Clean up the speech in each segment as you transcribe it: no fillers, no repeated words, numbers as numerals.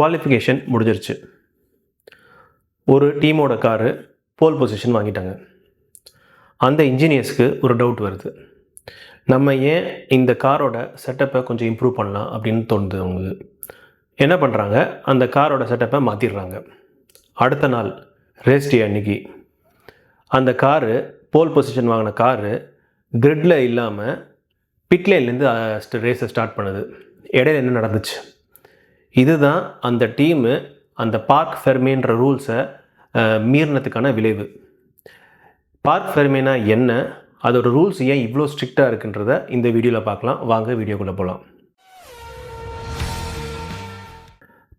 Qualification முடிஞ்சிருச்சு. ஒரு டீமோட காரு போல் பொசிஷன் வாங்கிட்டாங்க. அந்த இன்ஜினியர்ஸ்க்கு ஒரு டவுட் வருது. நம்ம ஏன் இந்த காரோட செட்டப்பை கொஞ்சம் இம்ப்ரூவ் பண்ணலாம் அப்படின்னு தோணுது அவங்களுக்கு. என்ன பண்ணுறாங்க, அந்த காரோட செட்டப்பை மாற்றிடுறாங்க. அடுத்த நாள் ரேஸ் டே அன்னைக்கு அந்த காரு போல் பொசிஷன் வாங்கின காரு கிரிட்டில் இல்லாமல் பிட்லைன்லேருந்து ரேஸை ஸ்டார்ட் பண்ணுது. இடையில என்ன நடந்துச்சு? இதுதான் அந்த டீமு அந்த பார்க் ஃபெர்மேன்ற ரூல்ஸை மீறினதுக்கான விளைவு. பார்க் ஃபெர்மேனா என்ன, அதோட ரூல்ஸ் ஏன் இவ்வளோ ஸ்ட்ரிக்டாக இருக்குன்றத இந்த வீடியோவில் பார்க்கலாம். வாங்க வீடியோக்குள்ளே போகலாம்.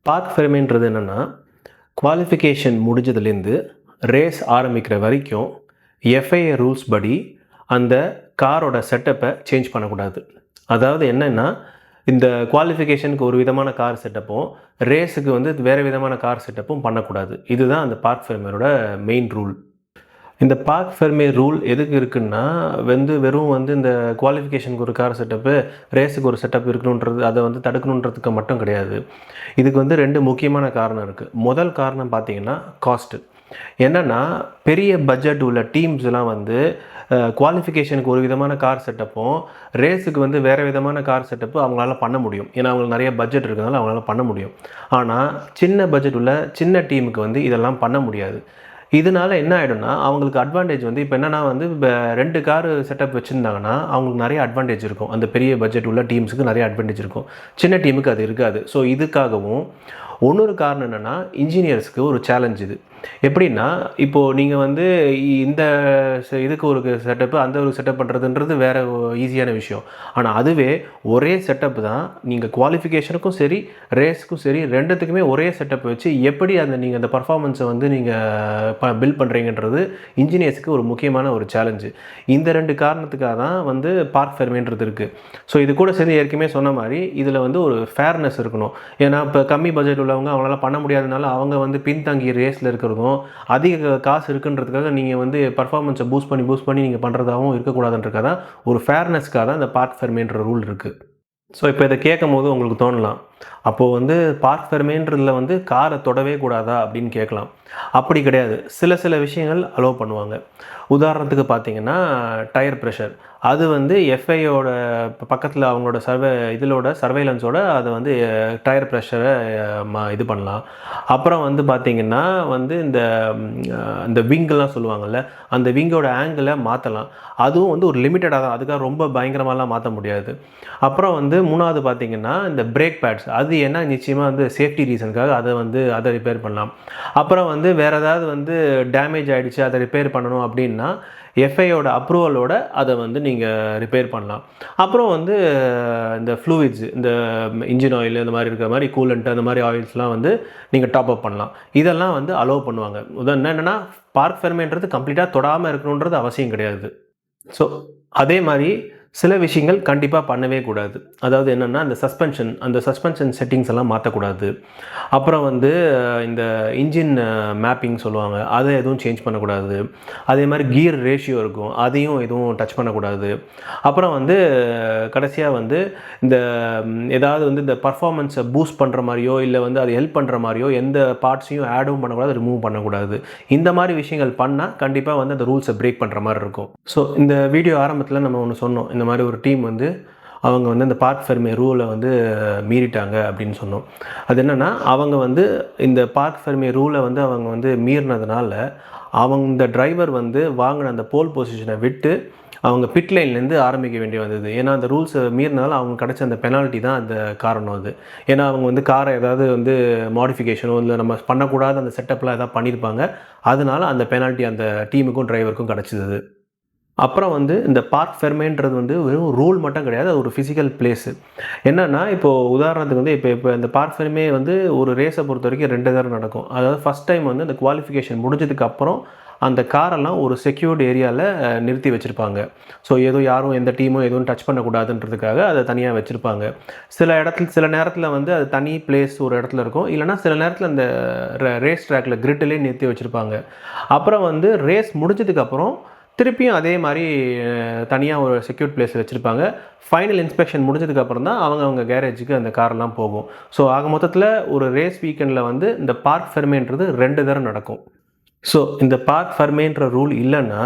பார்க் ஃபெர்மேன்றது என்னென்னா, குவாலிஃபிகேஷன் முடிஞ்சதுலேருந்து ரேஸ் ஆரம்பிக்கிற வரைக்கும் எஃப்ஐஏ ரூல்ஸ் படி அந்த காரோட செட்டப்பை சேஞ்ச் பண்ணக்கூடாது. அதாவது என்னென்னா, இந்த குவாலிஃபிகேஷனுக்கு ஒரு விதமான கார் செட்டப்பும் ரேஸுக்கு வேறு விதமான கார் செட்டப்பும் பண்ணக்கூடாது. இதுதான் அந்த பார்க் ஃபெர்மேரோட மெயின் ரூல். இந்த பார்க் ஃபெர்மே ரூல் எதுக்கு இருக்குன்னா, வெறும் இந்த குவாலிஃபிகேஷனுக்கு ஒரு கார் செட்டப்பு, ரேஸுக்கு ஒரு செட்டப் இருக்கணுன்றது, அதை தடுக்கணுன்றதுக்கு மட்டும் கிடையாது. இதுக்கு 2 முக்கியமான காரணம் இருக்குது. முதல் காரணம் பார்த்திங்கன்னா காஸ்ட்டு. என்னென்னா, பெரிய பட்ஜெட் உள்ள டீம்ஸ்லாம் குவாலிஃபிகேஷனுக்கு ஒரு விதமான கார் செட்டப்பும் ரேஸுக்கு வேறு விதமான கார் செட்டப்பு அவங்களால பண்ண முடியும். ஏன்னா அவங்களுக்கு நிறைய பட்ஜெட் இருக்கிறதுனால அவங்களால பண்ண முடியும். ஆனால் சின்ன பட்ஜெட் உள்ள சின்ன டீமுக்கு இதெல்லாம் பண்ண முடியாது. இதனால் என்ன ஆகிடும்னா, அவங்களுக்கு அட்வான்டேஜ் இப்போ என்னென்னா இப்போ 2 கார் செட்டப் வச்சுருந்தாங்கன்னா அவங்களுக்கு நிறைய அட்வான்டேஜ் இருக்கும். அந்த பெரிய பட்ஜெட் உள்ள டீம்ஸுக்கு நிறைய அட்வான்டேஜ் இருக்கும், சின்ன டீமுக்கு அது இருக்காது. ஸோ இதுக்காகவும் இன்னொரு காரணம் என்னென்னா, இன்ஜினியர்ஸ்க்கு ஒரு சேலஞ்ச் இது. எப்படின்னா, இப்போது நீங்கள் இந்த இதுக்கு ஒரு செட்டப்பு, அந்த ஒரு செட்டப் பண்ணுறதுன்றது வேறு ஈஸியான விஷயம். ஆனால் அதுவே ஒரே செட்டப் தான் நீங்கள் குவாலிஃபிகேஷனுக்கும் சரி ரேஸுக்கும் சரி 2த்துக்குமே ஒரே செட்டப் வச்சு எப்படி நீங்கள் அந்த பர்ஃபார்மன்ஸை நீங்கள் பில்ட் பண்ணுறீங்கன்றது இன்ஜினியர்ஸுக்கு ஒரு முக்கியமான ஒரு சேலஞ்சு. இந்த 2 காரணத்துக்காக தான் பார்க் ஃபெர்மேன்றது இருக்குது. ஸோ இது கூட சரி ஏற்கனவே சொன்ன மாதிரி இதில் ஒரு ஃபேர்னஸ் இருக்கணும். ஏன்னா இப்போ கம்மி பட்ஜெட் உள்ளவங்க அவங்களால பண்ண முடியாதனால அவங்க பின்தங்கி ரேஸில் இருக்கிறதும், அதிக காசு இருக்குன்றதுக்காக நீங்கள் பர்ஃபார்மன்ஸை பூஸ்ட் பண்ணி நீங்கள் பண்ணுறதாகவும் இருக்கக்கூடாதுன்றக்காக தான் ஒரு ஃபேர்னஸ்க்காக தான் இந்த பார்க் ஃபெர்மேன்ற ரூல் இருக்குது. ஸோ இப்போ இதை கேட்கும் போது உங்களுக்கு தோணலாம், அப்போது பார்க் ஃபெர்மேன்றதில் காரை தொடவே கூடாதா அப்படின்னு கேட்கலாம். அப்படி கிடையாது. சில விஷயங்கள் அலோவ் பண்ணுவாங்க. உதாரணத்துக்கு பார்த்தீங்கன்னா டயர் ப்ரெஷர், அது எஃப்ஐயோட பக்கத்தில் அவங்களோட சர்வேலன்ஸோட அதை டயர் ப்ரெஷரை இது பண்ணலாம். அப்புறம் பார்த்திங்கன்னா இந்த விங்கெல்லாம் சொல்லுவாங்கள்ல, அந்த விங்கோட ஆங்கிளை மாற்றலாம். அதுவும் ஒரு லிமிட்டடாக தான், அதுக்காக ரொம்ப பயங்கரமாலாம் மாற்ற முடியாது. அப்புறம் 3வது பார்த்திங்கன்னா இந்த பிரேக் பேட்ஸ், அது என்ன நிச்சயமாக சேஃப்டி ரீசனுக்காக அதை ரிப்பேர் பண்ணலாம். அப்புறம் வேறு ஏதாவது டேமேஜ் ஆகிடுச்சு, அதை ரிப்பேர் பண்ணணும் அப்படின்னா எஃப்ஐயோட அப்ரூவலோட அதை நீங்கள் ரிப்பேர் பண்ணலாம். அப்புறம் இந்த ஃப்ளூயிட்ஸ், இந்த இன்ஜின் ஆயில், இந்த மாதிரி இருக்கிற மாதிரி கூலண்ட், அந்த மாதிரி ஆயில்ஸ்லாம் நீங்கள் டாப் அப் பண்ணலாம். இதெல்லாம் அலோவ் பண்ணுவாங்க. என்னென்னா, பார்க் ஃபெர்மேன்றது கம்ப்ளீட்டாக தொடாமல் இருக்கணுன்றது அவசியம் கிடையாது. ஸோ அதே மாதிரி சில விஷயங்கள் கண்டிப்பாக பண்ணவே கூடாது. அதாவது என்னென்னா, அந்த சஸ்பென்ஷன் செட்டிங்ஸ் எல்லாம் மாற்றக்கூடாது. அப்புறம் இந்த இன்ஜின் மேப்பிங் சொல்லுவாங்க, அதை எதுவும் சேஞ்ச் பண்ணக்கூடாது. அதே மாதிரி கியர் ரேஷியோ இருக்கும், அதையும் எதுவும் டச் பண்ணக்கூடாது. அப்புறம் கடைசியாக இந்த ஏதாவது இந்த பர்ஃபார்மன்ஸை பூஸ்ட் பண்ணுற மாதிரியோ இல்லை அது ஹெல்ப் பண்ணுற மாதிரியோ எந்த பார்ட்ஸையும் ஆடும் பண்ணக்கூடாது, ரிமூவ் பண்ணக்கூடாது. இந்த மாதிரி விஷயங்கள் பண்ணால் கண்டிப்பாக அந்த ரூல்ஸை பிரேக் பண்ணுற மாதிரி இருக்கும். ஸோ இந்த வீடியோ ஆரம்பத்தில் நம்ம ஒன்று சொன்னோம், இந்த மாதிரி ஒரு டீம் அவங்க இந்த பார்க் ஃபெர்மே ரூலை மீறிட்டாங்க அப்படின்னு சொன்னோம். அது என்னென்னா, அவங்க இந்த பார்க் ஃபெர்மே ரூலை அவங்க மீறினதுனால இந்த டிரைவர் வாங்கின அந்த போல் பொசிஷனை விட்டு அவங்க பிட் லைன்லேருந்து ஆரம்பிக்க வேண்டி வந்தது. ஏன்னா அந்த ரூல்ஸை மீறினால அவங்க கிடச்ச அந்த பெனால்ட்டி தான் அந்த காரணம். அது ஏன்னா அவங்க காரை ஏதாவது மாடிஃபிகேஷனோ இல்லை நம்ம பண்ணக்கூடாத அந்த செட்டப்லாம் எதாவது பண்ணியிருப்பாங்க. அதனால அந்த பெனால்ட்டி அந்த டீமுக்கும் டிரைவருக்கும் கிடச்சிது. அப்புறம் இந்த பார்க் ஃபெர்மேன்றது வெறும் ரூல் மட்டும் கிடையாது, அது ஒரு ஃபிசிக்கல் பிளேஸு. என்னென்னா, இப்போது உதாரணத்துக்கு இப்போ இந்த பார்க் ஃபெர்மே ஒரு ரேஸை பொறுத்த வரைக்கும் 2 தடவை நடக்கும். அதாவது ஃபஸ்ட் டைம் இந்த குவாலிஃபிகேஷன் முடிஞ்சதுக்கப்புறம் அந்த காரெல்லாம் ஒரு செக்யூர்டு ஏரியாவில் நிறுத்தி வச்சுருப்பாங்க. ஸோ யாரும் எந்த டீமும் எதுவும் டச் பண்ணக்கூடாதுன்றதுக்காக அதை தனியாக வச்சுருப்பாங்க. சில நேரத்தில் அது தனி பிளேஸ் ஒரு இடத்துல இருக்கும், இல்லைனா சில நேரத்தில் அந்த ரேஸ் ட்ராக்கில் கிரிட்டிலே நிறுத்தி வச்சுருப்பாங்க. அப்புறம் ரேஸ் முடிஞ்சதுக்கப்புறம் திருப்பியும் அதே மாதிரி தனியாக ஒரு செக்யூர்ட் பிளேஸ் வச்சுருப்பாங்க. ஃபைனல் இன்ஸ்பெக்ஷன் முடிஞ்சதுக்கப்புறம் தான் அவங்க கேரேஜுக்கு அந்த காரெல்லாம் போகும். ஸோ ஆக மொத்தத்தில் ஒரு ரேஸ் வீக்கெண்டில் வந்து இந்த பார்க் ஃபெர்மேன்றது 2 தடவை நடக்கும். ஸோ இந்த பார்க் ஃபெர்மேன்ற ரூல் இல்லைன்னா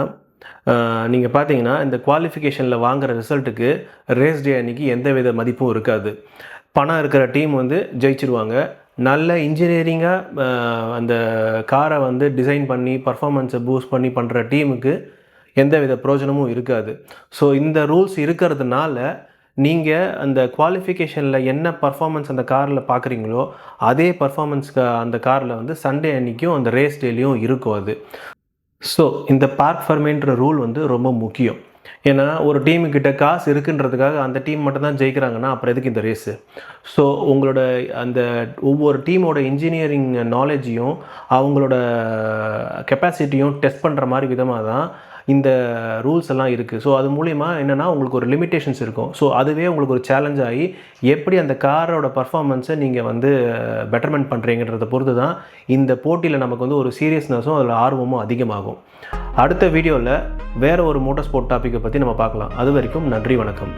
நீங்கள் பார்த்தீங்கன்னா இந்த குவாலிஃபிகேஷனில் வாங்குகிற ரிசல்ட்டுக்கு ரேஸ் டே அன்றைக்கி எந்த வித மதிப்பும் இருக்காது. பணம் இருக்கிற டீம் வந்து ஜெயிச்சிருவாங்க. நல்ல இன்ஜினியரிங்காக அந்த காரை வந்து டிசைன் பண்ணி பர்ஃபார்மன்ஸை பூஸ்ட் பண்ணி பண்ணுற டீமுக்கு எந்த வித பிரயோஜனமும் இருக்காது. ஸோ இந்த ரூல்ஸ் இருக்கிறதுனால நீங்கள் அந்த குவாலிஃபிகேஷனில் என்ன பர்ஃபார்மன்ஸ் அந்த காரில் பார்க்குறீங்களோ அதே பர்ஃபார்மன்ஸ்க்கு அந்த காரில் வந்து சண்டே அன்றைக்கும் அந்த ரேஸ் டேலையும் இருக்கும் அது. ஸோ இந்த பார்க் ஃபெர்மேன்ற ரூல் வந்து ரொம்ப முக்கியம். ஏன்னா ஒரு டீமுக்கிட்ட காசு இருக்குன்றதுக்காக அந்த டீம் மட்டும்தான் ஜெயிக்கிறாங்கன்னா அப்புறம் எதுக்கு இந்த ரேஸு? ஸோ உங்களோட அந்த ஒவ்வொரு டீமோட இன்ஜினியரிங் நாலேஜையும் அவங்களோட கெப்பாசிட்டியும் டெஸ்ட் பண்ணுற மாதிரி விதமாக தான் இந்த ரூல்ஸ் எல்லாம் இருக்குது. ஸோ அது மூலிமா என்னென்னா உங்களுக்கு ஒரு லிமிட்டேஷன்ஸ் இருக்கும். ஸோ அதுவே உங்களுக்கு ஒரு சேலஞ்ச் ஆகி எப்படி அந்த காரோட பர்ஃபார்மன்ஸை நீங்கள் வந்து பெட்டர்மெண்ட் பண்ணுறீங்கன்றதை பொறுத்து தான் இந்த போட்டியில் நமக்கு வந்து ஒரு சீரியஸ்னஸும் அதில் ஆர்வமும் அதிகமாகும். அடுத்த வீடியோவில் வேறு ஒரு மோட்டார் ஸ்போர்ட் டாப்பிக்கை பற்றி நம்ம பார்க்கலாம். அது வரைக்கும் நன்றி, வணக்கம்.